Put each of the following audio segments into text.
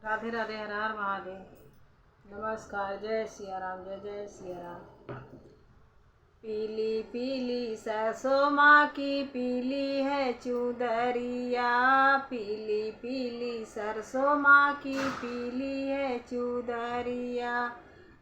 राधे राधे, हर हर महादेव। नमस्कार। जय सिया राम, जय जय सिया राम। पीली पीली सरसों माँ की पीली है चुदरिया, पीली पीली सरसों माँ की पीली है चुदरिया।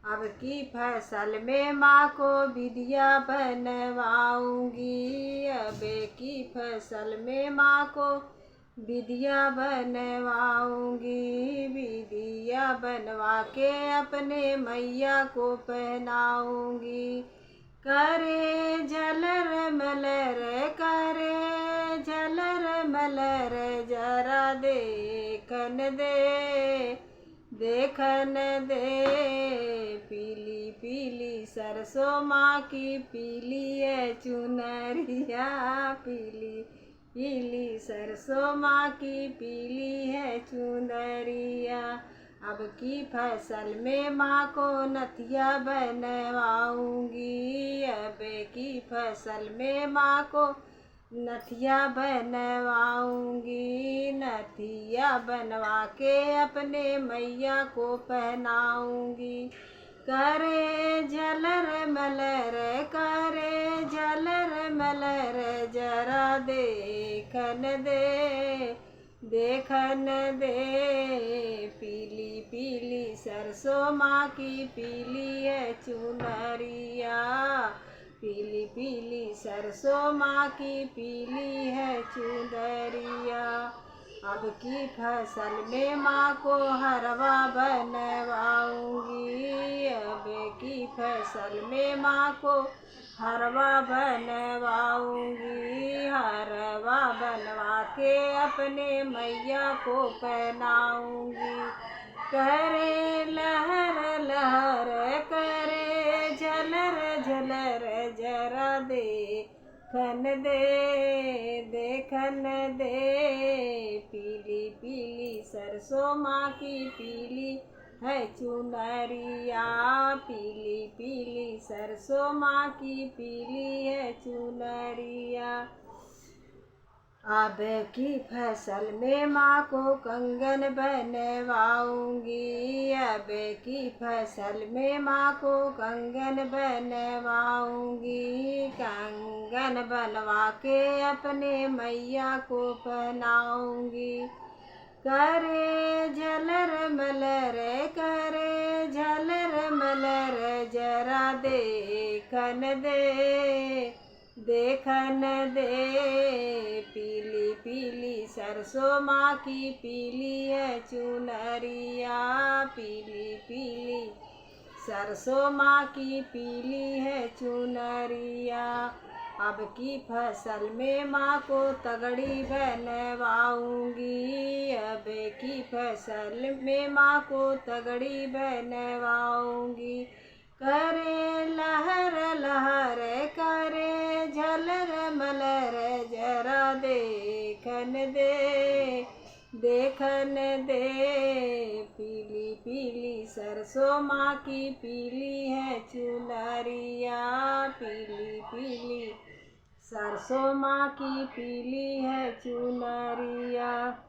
अब की फसल में माँ को बिदिया बनवाऊंगी, अब की फसल में माँ को बिदिया बनवाऊंगी। बिदिया बनवा के अपने मैया को पहनाऊंगी। करे झलर मलर, करे झलर मलर, जरा देखन दे, देखन दे। पीली पीली सरसों माँ की पीली है चुनरिया, पीली पीली सरसों माँ की पीली है चुनरिया। अब की फसल में माँ को नथिया बनवाऊंगी, अब की फसल में माँ को नथिया बनवाऊंगी। नथिया बनवा के अपने मैया को पहनाऊंगी। करे झलर मलर, करे झलर मलर, जरा देखन दे, देखन दे। पीली पीली सरसों माँ की पीली है चुनरिया, पीली पीली सरसों माँ की पीली है चुनरिया। अब की फसल में माँ को हरवा बनवाऊंगी, अब की फसल में माँ को हरवा बनवाऊंगी। हरवा बनवा के अपने मैया को पहनाऊंगी। करे लहर लहर, करे झलर झलर, जरा देखन दे, देखन दे। पीली पीली सरसों माँ की पीली है चुनरिया, पीली पीली सरसों माँ की पीली है चुनरिया। अब की फसल में माँ को कंगन बनवाऊंगी, अब की फसल में माँ को कंगन बनवाऊंगी। कंगन बनवा के अपने मैया को पहनाऊंगी। करे झलर मलर, करे झलर मलर, जरा देखन दे, देखन दे। पीली पीली सरसों माँ की पीली है चुनरिया, पीली पीली सरसों माँ की पीली है चुनरिया। अब की फसल में माँ को तगड़ी बनवाऊंगी, अब की फसल में माँ को तगड़ी बनवाऊंगी। करे लहर लहर, करे झलर मलर, जरा देखन दे, देखन दे। पीली पीली सरसों माँ की पीली है चुनरिया, पीली पीली सरसों माँ की पीली है चुनरिया।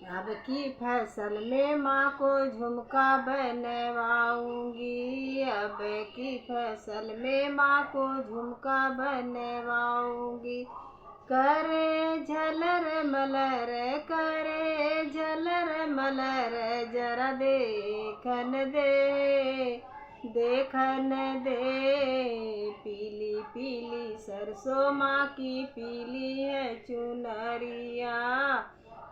अब की फसल में माँ को झुमका बनवाऊंगी, अब की फसल में माँ को झुमका बनवाऊंगी। करे झलर मलर, करे झलर मलर, जरा देखन दे, देखन दे। पीली पीली सरसों माँ की पीली है चुनरिया,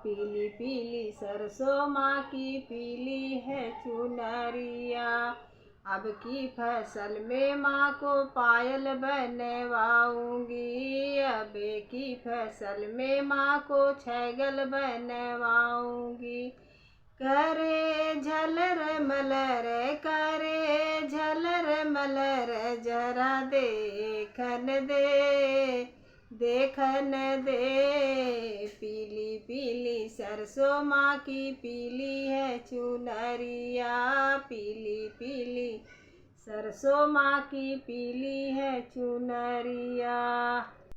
पीली पीली सरसों माँ की पीली है चुनरिया। अब की फसल में माँ को पायल बनवाऊंगी, अब की फसल में माँ को छैगल बनवाऊंगी। करे झलर मलर, करे झलर मलर, जरा देखन दे, देखन दे। पीली पीली सरसों माँ की पीली है चुनरिया, पीली पीली सरसों माँ की पीली है चुनरिया।